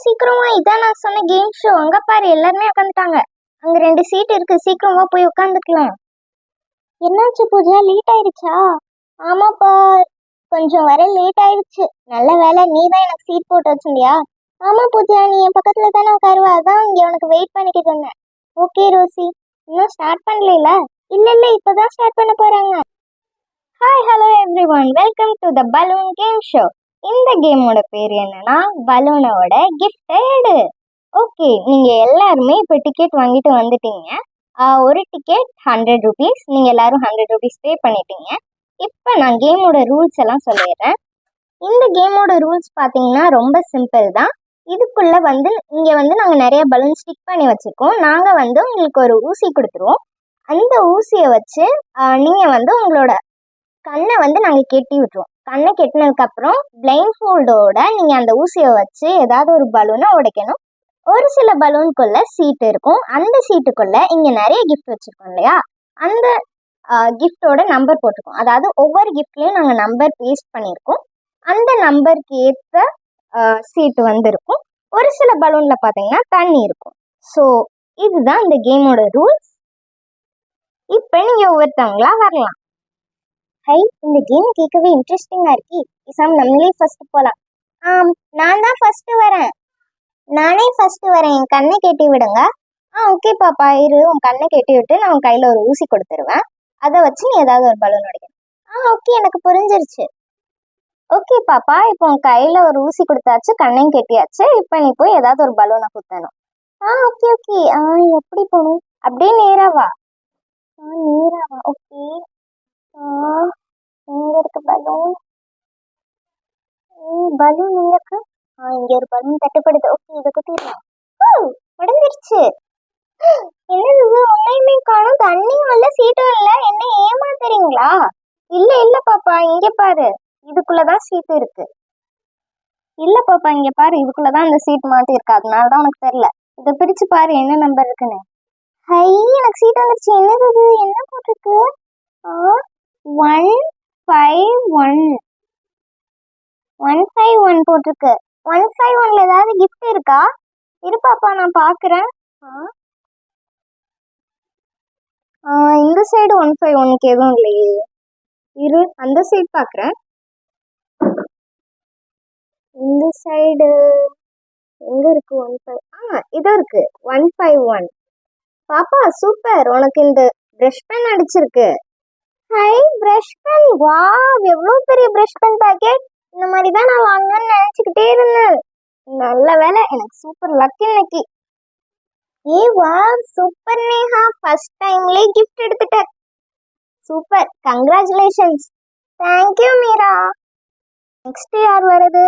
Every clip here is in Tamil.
சீக்கிரமா இதான் நான் சொன்ன கேம் ஷோ. அங்க பாரு எல்லாருமே உட்காந்துட்டாங்க. அங்க 2 சீட் இருக்கு, சீக்கிரமா போய் உட்காந்துக்கலாம். என்னாச்சு பூஜா, லேட் ஆயிடுச்சா? ஆமாப்பா, கொஞ்சம் வர லேட் ஆயிடுச்சு. நல்ல வேலை நீ தான் எனக்கு சீட் போட்டு வச்சிருந்தியா? ஆமா பூஜா, நீ என் பக்கத்துல தானே உட்காருவா, அதான் இங்க உனக்கு வெயிட் பண்ணிக்கிட்டு இருந்தேன். ஓகே ரோசி, இன்னும் ஸ்டார்ட் பண்ணல? இல்ல இப்பதான் ஸ்டார்ட் பண்ண போறாங்க. Hi hello every one, welcome to the balloon game show. இந்த கேமோட பேர் என்னன்னா பலூனோட கிஃப்ட் எடு. ஓகே, நீங்க எல்லாருமே இப்போ டிக்கெட் வாங்கிட்டு வந்துட்டீங்க. ஒரு டிக்கெட் 100 rupees. நீங்க எல்லாரும் 100 rupees பே பண்ணிட்டீங்க. இப்போ நான் கேமோட ரூல்ஸ் எல்லாம் சொல்லிடுறேன். இந்த கேமோட ரூல்ஸ் பார்த்தீங்கன்னா ரொம்ப சிம்பிள் தான். இதுக்குள்ள இங்கே நாங்கள் நிறைய பலூன் ஸ்டிக் பண்ணி வச்சுருக்கோம். நாங்கள் உங்களுக்கு ஒரு ஊசி கொடுத்துருவோம். அந்த ஊசியை வச்சு நீங்கள் உங்களோட கண்ணை நாங்கள் கெட்டி விட்டுருவோம். கண்ணை கெட்டினதுக்கப்புறம் பிளைண்ட் ஃபோல்டோட நீங்கள் அந்த ஊசியை வச்சு ஏதாவது ஒரு பலூனை உடைக்கணும். ஒரு சில பலூனுக்குள்ள சீட்டு இருக்கும். அந்த சீட்டுக்குள்ள இங்கே நிறைய கிஃப்ட் வச்சுருக்கோம் இல்லையா, அந்த கிஃப்டோட நம்பர் போட்டிருக்கோம். அதாவது ஒவ்வொரு கிஃப்ட்லேயும் நாங்கள் நம்பர் பேஸ்ட் பண்ணியிருக்கோம். அந்த நம்பருக்கு ஏற்ற சீட்டு இருக்கும். ஒரு சில பலூனில் பார்த்தீங்கன்னா தண்ணி இருக்கும். ஸோ இதுதான் இந்த கேமோட ரூல்ஸ். இப்போ நீங்கள் ஒவ்வொருத்தவங்களா வரலாம். ஹை, இந்த கேம் கேட்கவே இன்ட்ரெஸ்டிங்காக இருக்கு. இசாம் நம்மளே ஃபர்ஸ்ட் போகலாம். நான் தான் ஃபர்ஸ்ட் வரேன். நானே ஃபர்ஸ்ட் வரேன், என் கண்ணை கெட்டி விடுங்க. ஓகே பாப்பா, இரு, உன் கண்ணை கெட்டி விட்டு நான் உன் கையில் ஒரு ஊசி கொடுத்துருவேன். அதை வச்சு நீ ஏதாவது ஒரு பலூன் உடைக்கணும். ஓகே, எனக்கு புரிஞ்சிருச்சு. ஓகே பாப்பா, இப்போ உன் கையில் ஒரு ஊசி கொடுத்தாச்சு, கண்ணையும் கெட்டியாச்சு. இப்போ நீ போய் ஏதாவது ஒரு பலூனை குத்தணும். Okay okay. எப்படி போகணும்? அப்படியே நேராவா? நேராவா? ஓகே. எங்க இருக்கு பலூன்? பலூன் எங்க இருக்கு? இங்க ஒரு பலூன் தட்டுப்படுது. ஓகே, இதை குத்திடலாம். உடஞ்சிருச்சு. என்னது, உன்னையுமே காணும், தண்ணியும் இல்ல சீட்டும் இல்ல. என்ன ஏமாத்துறீங்களா? இல்ல பாப்பா, இங்க பாரு, இதுக்குள்ளதான் சீட்டு இருக்கு. இல்ல பாப்பா, இங்க பாரு, இதுக்குள்ளதான் இந்த சீட் மாட்டி இருக்கு. அதனாலதான் உனக்கு தெரியல. இதை பிரிச்சு பாரு என்ன நம்பர் இருக்குன்னு. ஹை, எனக்கு சீட் வந்துருச்சு. என்னது, என்ன போட்டிருக்கு? 151 போட்டிருக்கு. 151ல ஏதாவது கிஃப்ட் இருக்கா? இரு பாப்பா, நான் பாக்குறேன். இந்த சைடு 151க்கு எதுவும் இல்லையே. இரு, அந்த சைடு பாக்குறேன். இந்த சைடு எங்க இருக்கு? 15. இதோ இருக்கு 151. பாப்பா சூப்பர், உனக்கு இந்த பிரஷ் பென் அடிச்சிருக்கு. Hi, brush pen. வாவ், எவ்வளவு பெரிய பிரஷ் பென் பாக்கெட். இந்த மாதிரி தான் நான் வாங்கணும்னு நினைச்சுக்கிட்டே இருந்தேன். நல்ல வேலை, எனக்கு சூப்பர் லக் இன்னைக்கு. வாவ், சூப்பர் நேஹா, ஃபர்ஸ்ட் டைம்லயே கிஃப்ட் எடுத்துட்டேன். Super, congratulations. Thank you Meera. Next யார் வருது?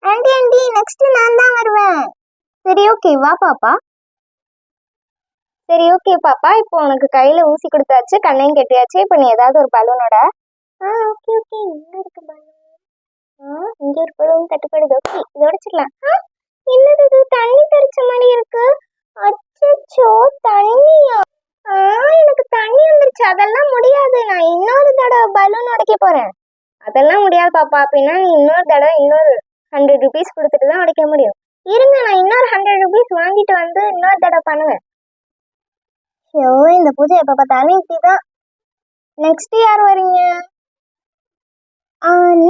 ஆண்டி நெக்ஸ்ட் நான் தான் வருவேன். சரி ஓகே, வா பாப்பா. சரி ஓகே பாப்பா, இப்போ உனக்கு கையில ஊசி கொடுத்தாச்சு, கண்ணையும் கெட்டியாச்சு. இப்போ நீ ஏதாவது ஒரு பலூனோட. ஓகே எங்க இருக்கு பலூன்? இங்க ஒரு பலூன் தட்டுப்படுது. ஓகே, இதை உடைச்சிடலாம். என்னது இது, தண்ணி தெளிச்ச மாதிரி இருக்கு. அச்சோ, தண்ணியா? எனக்கு தண்ணி வந்துருச்சு. அதெல்லாம் முடியாது, நான் இன்னொரு தடவை பலூன் உடைக்க போறேன். அதெல்லாம் முடியாது பாப்பா. அப்படின்னா நீ இன்னொரு தடவை இன்னொரு 100 rupees கொடுத்துட்டு தான் உடைக்க முடியும். இருங்க, நான் இன்னொரு 100 rupees வாங்கிட்டு இன்னொரு தடவை பண்ணுவேன். இந்த பூஜை எப்ப பார்த்தாலும் இப்படிதான். நெக்ஸ்ட் யார் வரீங்க?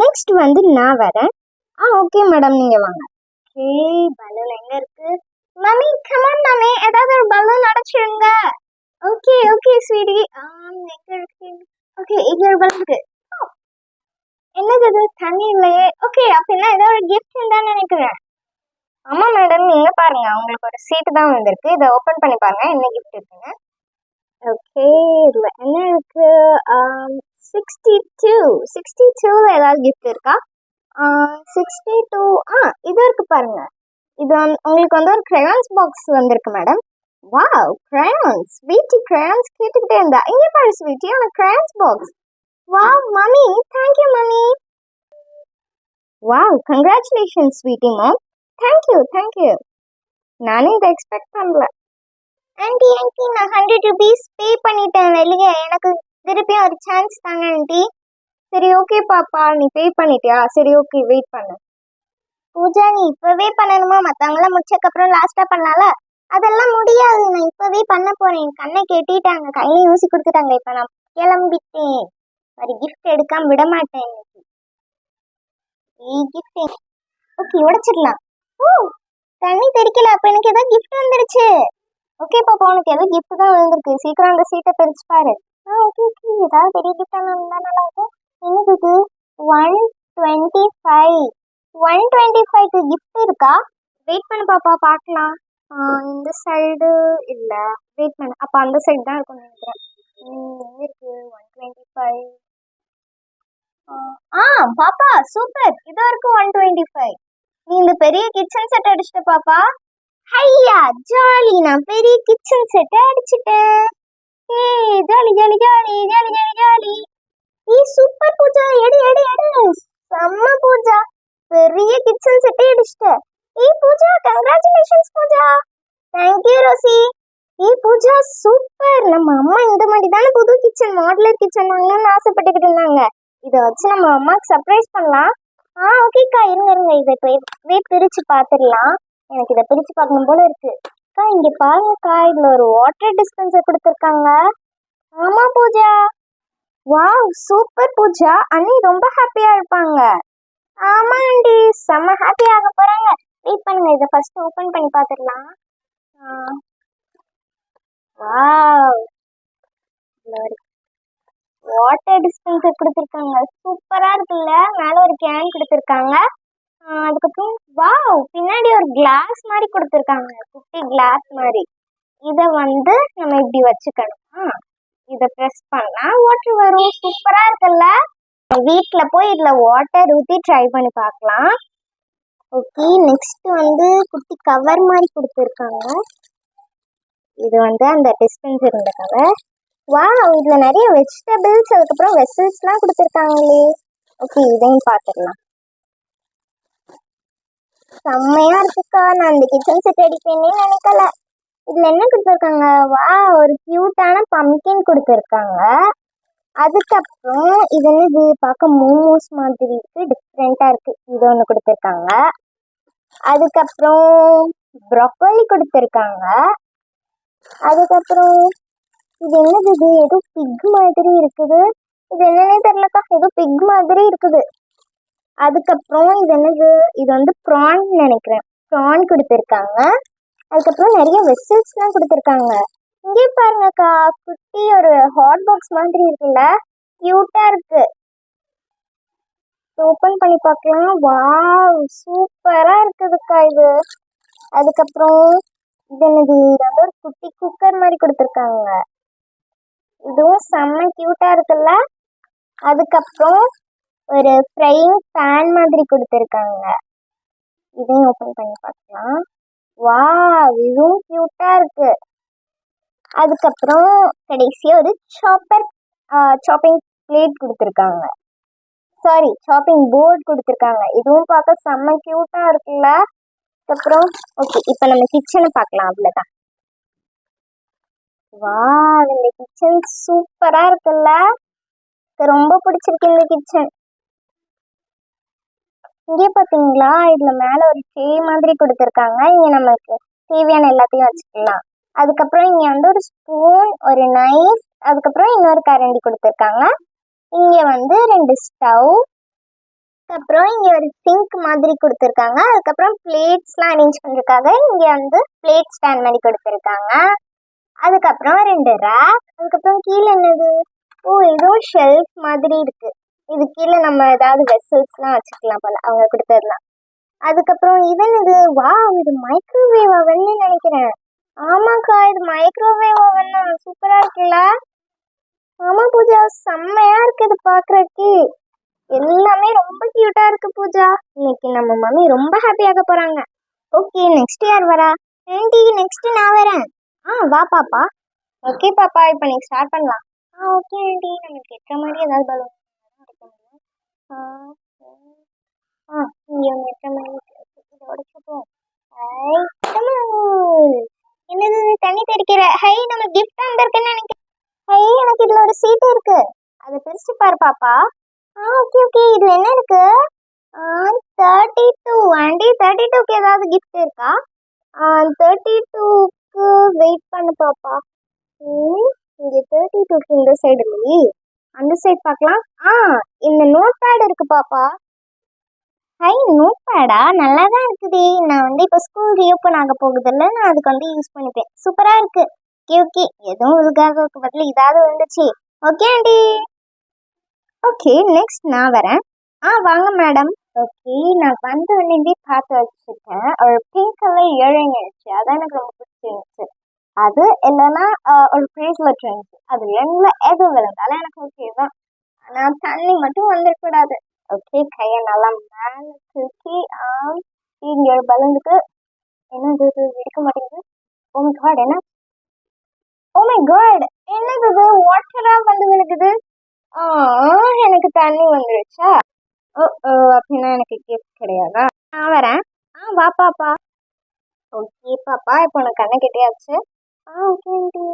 நெக்ஸ்ட் நான் வரேன். ஓகே மேடம், நீங்க வாங்க. பலூன் எங்க இருக்கு? மம்மி கமான் மம்மி, ஏதாவது ஒரு பலூன் அடைச்சிடுங்க. Okay sweetie. எங்க இருக்கு? ஓகே, இங்க ஒரு பலூன் இருக்கு. என்னது இது, தண்ணி இல்லையே. ஓகே, அப்படின்னா ஏதாவது ஒரு கிஃப்ட் தான் நினைக்கிறேன். ஆமா மேடம், நீங்க பாருங்க, உங்களுக்கு ஒரு சீட்டு தான் வந்திருக்கு. இதை ஓபன் பண்ணி பாருங்க, என்ன கிஃப்ட் இருக்குன்னு. ஓகே, இதுல என்ன இருக்கு? 62ல ஏதாவது கிஃப்ட் இருக்கா? 62. இது இருக்கு பாருங்க. இது உங்களுக்கு ஒரு crayons பாக்ஸ் வந்திருக்கு madam. Wow, crayons. Sweety crayons கேட்டுக்கிட்டே இருந்தா. இங்க பாரு ஸ்வீட்டி, உனக்கு crayons box. Wow mummy, thank you mummy. Wow, congratulation Sweety mom. Thank you. நானே இதை எக்ஸ்பெக்ட் பண்ணல. ஆண்டி நான் 100 rupees பே பண்ணிட்டேன் வெளியே. எனக்கு திருப்பியும் ஒரு சான்ஸ் தாங்க ஆண்டி. சரி ஓகே பாப்பா, நீ பே பண்ணிட்டியா? சரி ஓகே, வெயிட் பண்ணு. பூஜா நீ இப்பவே பண்ணணுமா? மத்தவங்களாம் முடிச்சதுக்கப்புறம் லாஸ்டா பண்ணால அதெல்லாம் முடியாது. நான் இப்பவே பண்ண போறேன். கண்ணை கெட்டிட்டாங்க, கையில ஊசி கொடுத்துட்டாங்க. இப்ப நான் கிளம்பிட்டேன். ஒரு கிஃப்ட் எடுக்காம விட மாட்டேன். Gift okay உடைச்சிடலாம். ஓ தண்ணி தெறிக்கல. அப்ப எனக்கு ஏதோ கிஃப்ட் வந்துருச்சு. ஓகே பாப்பா, உனக்கு ஏதோ கிஃப்ட் தான் விழுந்திருக்கு. சீக்கிரம் அந்த சீட்டை பிரிச்சு பாரு. ஓகே ஓகே, ஏதாவது பெரிய கிஃப்ட் இருந்தா நல்லா இருக்கும். என்னது இது? 125. 125க்கு கிஃப்ட் இருக்கா? வெயிட் பண்ணு பாப்பா, பார்க்கலாம். இந்த சைடு இல்ல. வெயிட் பண்ணு. அப்ப அந்த சைடு தான் இருக்கும்னு நினைக்கிறேன். எங்க இருக்கு 125? பாப்பா சூப்பர், இதோ இருக்கு 125. நீ இந்த பெரிய கிச்சன் செட் அடிச்சிட்ட பாப்பா. ஐயா ஜாலி, நான் பெரிய கிச்சன் செட் அடிச்சிட்டேன். Jolly jolly jolly jolly jolly jolly. Super Pooja, எடு எடு எடு. செம்ம பூஜா, பெரிய கிச்சன் செட்டே அடிச்சிட்ட. Pooja congratulations Pooja. Thank you Rosy. Pooja super. நம்ம அம்மா இந்த மாதிரி தானே புது கிச்சன், மாடுலர் கிச்சன் வாங்கணும்னு ஆசைப்பட்டுக்கிட்டு இருந்தாங்க. இதை வச்சு நம்ம அம்மாவுக்கு சர்ப்ரைஸ் பண்ணலாம். ஓகேக்கா, இருங்க இருங்க, இதை இப்பவே பிரிச்சு பாத்துடலாம். எனக்கு இதை பிரிச்சு பார்க்கணும் போல இருக்கு. அக்கா இங்க பாருங்கக்கா, இதுல ஒரு வாட்டர் டிஸ்பென்சர் கொடுத்துருக்காங்க. ஆமா பூஜா. வாவ் சூப்பர் பூஜா, அண்ணி ரொம்ப ஹாப்பியா இருப்பாங்க. ஆமா ஆண்டி, செம்ம ஹாப்பியா ஆக போறாங்க. வெயிட் பண்ணுங்க, இதை ஃபர்ஸ்ட் ஓபன் பண்ணி பாத்துடலாம். வாவ், வாட்டர் டிஸ்பென்சர் கொடுத்துருக்காங்க. சூப்பரா இருக்குல்ல. மேல ஒரு கேன் கொடுத்துருக்காங்க. அதுக்கப்புறம் வாவ், பின்னாடி ஒரு கிளாஸ் மாதிரி கொடுத்துருக்காங்க, குட்டி கிளாஸ் மாதிரி. இதை வந்து நம்ம இப்படி வச்சுக்கணும். இதை ப்ரெஸ் பண்ணா வாட்டர் வரும். சூப்பரா இருக்குல்ல. வீட்டுல போய் இதுல வாட்டர் ஊற்றி ட்ரை பண்ணி பார்க்கலாம். ஓகே, நெக்ஸ்ட் வந்து குட்டி கவர் மாதிரி கொடுத்துருக்காங்க. இது வந்து அந்த டிஸ்பென்சர் இந்த கவர். வாவ், இதுல நிறைய வெஜிடபிள்ஸ் அதுக்கப்புறம் வெசல்ஸ்லாம் கொடுத்துருக்காங்களே. ஓகே, இதையும் பார்த்துடலாம். செம்மையா இருக்குக்கா. நான் இந்த கிச்சன் செட் அடிப்பேன்னே நினைக்கல. இதுல என்ன கொடுத்துருக்காங்க? வா, ஒரு கியூட்டான பம்கின் கொடுத்துருக்காங்க. அதுக்கப்புறம் இது என்னது? பார்க்க மோமோஸ் மாதிரி இருக்கு, டிஃப்ரெண்டா இருக்கு. இது ஒன்று கொடுத்துருக்காங்க. அதுக்கப்புறம் ப்ரோக்கோலி கொடுத்துருக்காங்க. அதுக்கப்புறம் இது என்னது? இது ஏதோ பிக் மாதிரி இருக்குது. இது என்னன்னே தெரியலக்கா, ஏதோ பிக் மாதிரி இருக்குது. அதுக்கப்புறம் இது என்னது? இது வந்து ப்ரான் நினைக்கிறேன். ப்ரான் கொடுத்துருக்காங்க. அதுக்கப்புறம் நிறைய வெசல்ஸ்லாம் கொடுத்துருக்காங்க. இங்கே பாருங்கக்கா, குட்டி ஒரு ஹாட் பாக்ஸ் மாதிரி இருக்குல்ல, கியூட்டா இருக்கு. ஓப்பன் பண்ணி பார்க்கலாம். வாவ் சூப்பரா இருக்குதுக்கா இது. அதுக்கப்புறம் இது என்னது? இது வந்து ஒரு குட்டி குக்கர் மாதிரி கொடுத்துருக்காங்க. இதுவும் செம்ம கியூட்டா இருக்குல்ல. அதுக்கப்புறம் ஒரு ஃப்ரையிங் பேன் மாதிரி கொடுத்துருக்காங்க. இதையும் ஓப்பன் பண்ணி பார்க்கலாம். வாவ், இதுவும் கியூட்டா இருக்கு. அதுக்கப்புறம் கடைசியா ஒரு சாப்பிங் பிளேட் கொடுத்துருக்காங்க. சாரி, சாப்பிங் போர்ட் கொடுத்துருக்காங்க. இதுவும் பார்க்க செம்ம கியூட்டா இருக்குல்ல. அதுக்கப்புறம் ஓகே, இப்போ நம்ம கிச்சனை பார்க்கலாம். அவ்வளோதான். வாவ், இந்த கிச்சன் சூப்பரா இருக்குல்ல. ரொம்ப பிடிச்சிருக்கு இந்த கிச்சன். இங்கே பார்த்தீங்களா, இதுல மேல ஒரு ட்ரே மாதிரி கொடுத்துருக்காங்க. இங்க நமக்கு தேவையான எல்லாத்தையும் வச்சுக்கலாம். அதுக்கப்புறம் இங்க வந்து ஒரு ஸ்பூன், ஒரு நைஃப், அதுக்கப்புறம் இன்னொரு கரண்டி கொடுத்துருக்காங்க. இங்க வந்து 2 ஸ்டவ், அதுக்கப்புறம் இங்க ஒரு சிங்க் மாதிரி கொடுத்துருக்காங்க. அதுக்கப்புறம் பிளேட்ஸ்லாம் அரேஞ்ச் பண்ணிருக்காங்க. இங்க வந்து பிளேட் ஸ்டாண்ட் மாதிரி கொடுத்துருக்காங்க. அதுக்கப்புறம் 2 ரேக். அதுக்கப்புறம் கீழே என்னது? இதுவும் ஷெல்ஃப் மாதிரி இருக்கு. இது கீழே நம்ம ஏதாவது வெசல்ஸ்லாம் வச்சுக்கலாம் போல, அவங்க கொடுத்துடலாம். அதுக்கப்புறம் இது என்னது? வா, இது மைக்ரோவேவ் அவன்னு நினைக்கிறேன். ஆமாக்கா, இது மைக்ரோவேவ் அவன் தான். சூப்பரா இருக்குல்ல. ஆமா பூஜா, செம்மையா இருக்கு இது பாக்குறதுக்கு. எல்லாமே ரொம்ப கியூட்டா இருக்கு பூஜா. இன்னைக்கு நம்ம மம்மி ரொம்ப ஹாப்பியாக போறாங்க. ஓகே, நெக்ஸ்ட் யார் வரா? ஆண்டி, நெக்ஸ்ட் நான் வரேன். வா பாப்பா. ஓகே பாப்பா, இப்போ நீங்க ஸ்டார்ட் பண்ணலாம். ஓகே ஆண்டி, நமக்கு எட்ட மாதிரி ஏதாவது பலூன் என்னது? தண்ணி தெறிக்கிற. ஹை, நம்ம கிஃப்ட் வந்திருக்குன்னு நினைக்கிறேன். ஹை, எனக்கு இதுல ஒரு சீட் இருக்கு, அதை பிரிச்சு பாரு பாப்பா. ஓகே ஓகே, இதுல என்ன இருக்கு? 32 ஆண்டி. 32க்கு ஏதாவது கிஃப்ட் இருக்கா? 32க்கு வெயிட் பண்ணு பாப்பா. இங்க 32க்கு இந்த சைடு இல்லையே, அந்த சைடு பார்க்கலாம். இந்த நோட் பேட் இருக்கு பாப்பா. ஹை, நோட் பேடா? நல்லா தான் இருக்குது. நான் இப்போ ஸ்கூல் ரீஓப்பன் ஆக போகுதில்ல, நான் அதுக்கு யூஸ் பண்ணிப்பேன். சூப்பரா இருக்கு. ஓகே, எதுவும் உங்களுக்காக பதில் இதாவது வந்துச்சு. Okay aunty. ஓகே, நெக்ஸ்ட் நான் வரேன். வாங்க மேடம். ஓகே, நான் வந்த உடனே பார்த்து வச்சுருக்கேன். ஒரு பிங்க் கலர் இயரிங் இருந்துச்சு, அதான் எனக்கு ரொம்ப பிடிச்சிருந்துச்சு. அது இல்லைன்னா ஒரு ப்ரேஸ்லெட் இருந்துச்சு. அது ரெண்டுல எது விழுந்தாலும் எனக்கு ஓகே தான். ஆனால் தண்ணி மட்டும் வந்துடக்கூடாது. ஓகே, கையை நல்லா மேலே தூக்கி இங்கே ஒரு பலூனுக்கு என்னது இது எடுக்க மாட்டேங்குது. ஓ மை காட், என்ன? ஓ மை காட், என்னது இது? வாட்டரா வந்து விழுகுது. எனக்கு தண்ணி வந்துருச்சா? அப்படின்னா எனக்கு கிஃப்ட் கிடையாதா? நான் வரேன். வா பாப்பா. ஓகே பாப்பா, இப்போ உனக்கு கண்ணை கெட்டியாச்சு. Okay aunty.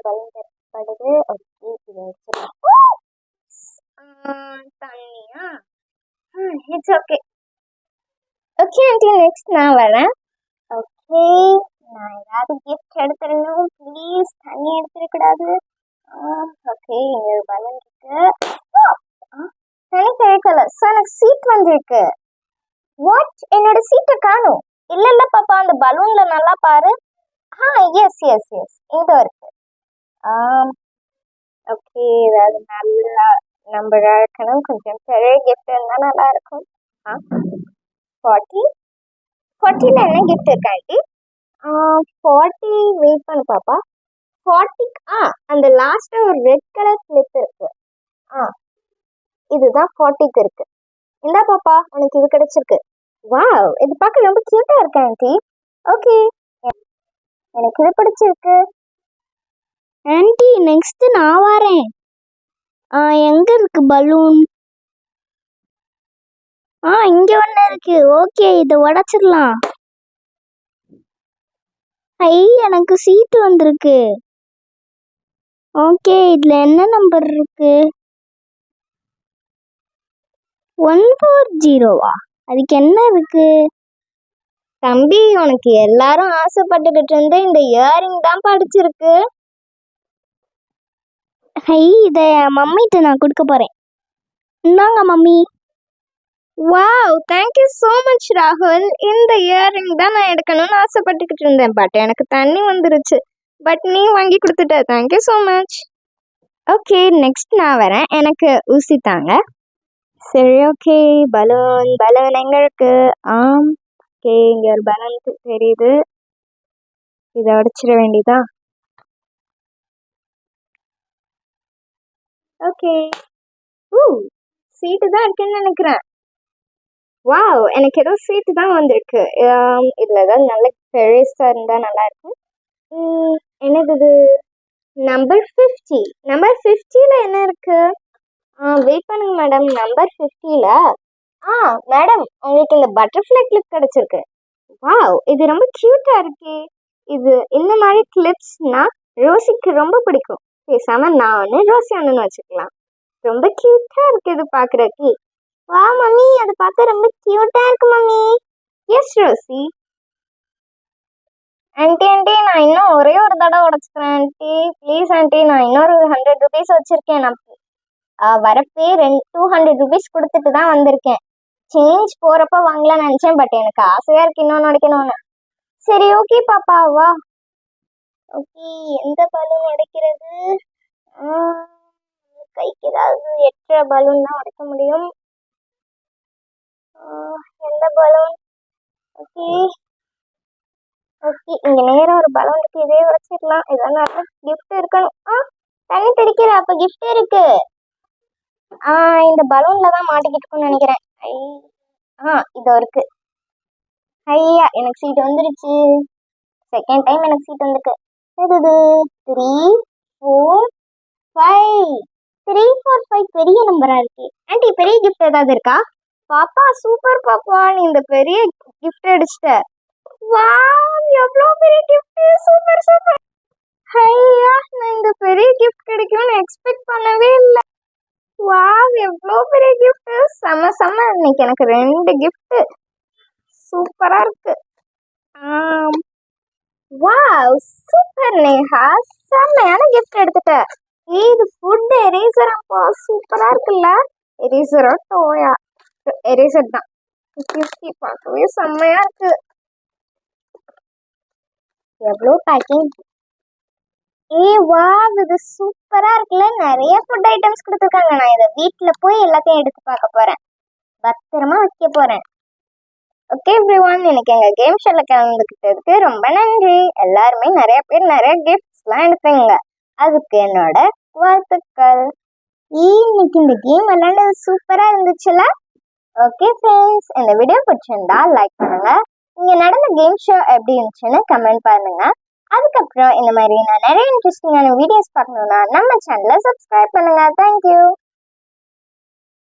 பலூன் படுது. ஓகே, இது வச்சிடலாம். தண்ணியா? It's okay. Okay aunty, next நான் வரேன். ஓகே, நான் ஏதாவது கிஃப்ட் எடுத்துடணும். ப்ளீஸ் தண்ணி எடுத்துடக்கூடாது. ஓகே, இங்க ஒரு பலூன் இருக்கு. தண்ணி கிடைக்கல. ஸோ எனக்கு சீட் வந்துருக்கு. வாட்? என்னோட சீட்டை காணும். இல்ல பாப்பா, அந்த பலூன்ல நல்லா பாரு. எஸ் எஸ் எஸ், இதோ இருக்கு. ஓகே, ஏதாவது நல்லா நம்பரா இருக்கணும். கொஞ்சம் பெரிய கிஃப்ட் இருந்தால் நல்லா இருக்கும். 40ல என்ன கிஃப்ட் இருக்கு ஆண்டி? 40 வெயிட் பண்ணு பாப்பா. 40 அந்த லாஸ்ட் ஒரு ரெட் கலர் கிளிப் இருக்கு. இதுதான் 40க்கு இருக்கு. இந்தா பாப்பா, உனக்கு இது கிடைச்சிருக்கு. வாவ், இது பார்க்க ரொம்ப கியூட்டா இருக்கு ஆண்டி. ஓகே, எனக்கு இது பிடிச்சிருக்கு. ஆண்டி, நெக்ஸ்ட் நான் வரேன். எங்க இருக்கு பலூன்? இங்க ஒண்ணு இருக்கு. ஓகே, இதை உடைச்சிடலாம். எனக்கு சீட்டு வந்திருக்கு. ஓகே, இதுல என்ன நம்பர் இருக்கு? 140வா? அதுக்கு என்ன இருக்கு? தம்பி, உனக்கு எல்லாரும் ஆசைப்பட்டுக்கிட்டு இருந்த இந்த இயரிங் தான் படிச்சிருக்கு. இத மம்மிட்ட நான் கொடுக்க போறேன். இந்தாங்க mummy. Wow, thank you so much ராகுல். இந்த இயரிங் தான் நான் எடுக்கணும்னு ஆசைப்பட்டுக்கிட்டு இருந்தேன். பட் எனக்கு தண்ணி வந்துருச்சு. பட் நீ வாங்கி கொடுத்துட்ட. Thank you so much. Okay, next நான் வரேன். எனக்கு ஊசி தாங்க. சரி, ஓகே. பலூன் எங்க இருக்கு? ஓகே, இங்க ஒரு பலூன் தெரியுது. இதை உடைச்சிட வேண்டியதா? ஓகே. சீட்டு தான் இருக்குன்னு நினைக்கிறேன். வாவ், எனக்கு ஏதோ சீட்டு தான் வந்திருக்கு. இதுல ஏதாவது நல்ல பெருசா இருந்தா நல்லா இருக்கும். என்னது இது? நம்பர் 50. நம்பர் 50ல என்ன இருக்கு? வெயிட் பண்ணுங்க மேடம். நம்பர் 50ல மேடம், உங்களுக்கு இந்த பட்டர்ஃப்ளை கிளிப் கிடைச்சிருக்கு. வாவ், இது ரொம்ப கியூட்டா இருக்கே. இது இந்த மாதிரி கிளிப்ஸ்னா ரோசிக்கு ரொம்ப பிடிக்கும். பேசாம நான் ஒன்று, ரோசி ஒன்றுன்னு வச்சுக்கலாம். ரொம்ப கியூட்டா இருக்கு இது பாக்குறதுக்கு. வா மம்மி, அது பார்க்க ரொம்ப கியூட்டா இருக்கு மம்மி. S Rousey. ஆண்டி, நான் இன்னும் ஒரே ஒரு தடவை உடைச்சுக்கிறேன் ஆண்டி. ப்ளீஸ் ஆண்டி, நான் இன்னொரு 100 ருபீஸ் வச்சிருக்கேன். நான் வரப்பே 200 ருபீஸ் கொடுத்துட்டு தான் வந்திருக்கேன். சேஞ்ச் போறப்ப வாங்கலாம்னு நினைச்சேன். பட் எனக்கு ஆசையா இருக்கு இன்னொன்று உடைக்கணும்னு. சரி, ஓகே பாப்பா, வா. ஓகே, எந்த பலூன் உடைக்கிறது? கைக்கு ஏதாவது எக்ஸ்ட்ரா பலூன் தான் உடைக்க முடியும். எந்த பலூன்? ஓகே, இங்க நேரம் ஒரு பலூன் இருக்கு. இதே உடைச்சிடலாம். இதெல்லாம் கிஃப்ட் இருக்கணும். தண்ணி தெளிக்கிற, அப்ப கிஃப்ட் இருக்கு. இந்த பலூன்ல தான் மாட்டிக்கிட்டுக்குன்னு நினைக்கிறேன். இதோ இருக்கு. எனக்கு சீட் வந்துருச்சு. செகண்ட் டைம் எனக்கு சீட் வந்துருக்கு. 3, 4, 5. 3, 4, 5 பெரிய நம்பரா இருக்கு. ஆண்டி, பெரிய கிஃப்ட் ஏதாவது இருக்கா? பாப்பா, சூப்பர் பாப்பா, நீ இந்த பெரிய கிஃப்ட் அடிச்சிட்ட. வாவ், எவ்வளோ பெரிய கிஃப்ட். Super super. நான் இந்த பெரிய கிஃப்ட் கிடைக்கும்னு எக்ஸ்பெக்ட் பண்ணவே இல்லை. வாவ், எவ்வளோ பெரிய கிஃப்ட்! செம செம. இன்னைக்கு எனக்கு 2 கிஃப்ட் சூப்பரா இருக்கு. வாவ், சூப்பர் நேஹா, செம்மையான கிஃப்ட் எடுத்துட்ட. இது ஃபுட் எரேசர். அப்போ சூப்பரா இருக்குல்ல. எரேசரோ டோயா? எரேசர் தான். கிஃப்ட் பார்க்கவே செம்மையா இருக்கு. எவ்வளோ பேக்கிங்! வாவ், இது சூப்பரா இருக்குல்ல. நிறைய ஃபுட் ஐட்டம்ஸ் கொடுத்துருக்காங்க. நான் இதை வீட்டில் போய் எல்லாத்தையும் எடுத்து பார்க்க போறேன். பத்திரமா வைக்க போறேன். ஓகே எவ்ரிவன், எனக்கு எங்க கேம் ஷோல கலந்துக்கிட்டதுக்கு ரொம்ப நன்றி. எல்லாருமே நிறைய பேர் நிறைய கிஃப்ட்ஸ்லாம் எடுத்தீங்க. அதுக்கு என்னோட வாழ்த்துக்கள். இன்னைக்கு இந்த கேம் விளையாண்டது சூப்பரா இருந்துச்சுல. ஓகே ஃப்ரெண்ட்ஸ், இந்த வீடியோ பிடிச்சிருந்தா லைக் பண்ணுங்க. இங்க நடந்த கேம் ஷோ எப்படி இருந்துச்சுன்னு கமெண்ட் பண்ணுங்க. அதுக்கப்புறம் இந்த மாதிரி நான் நிறைய இன்ட்ரெஸ்டிங்கான வீடியோஸ் பார்க்கணும்னா நம்ம சேனலை சப்ஸ்கிரைப் பண்ணுங்க. தேங்க்யூ.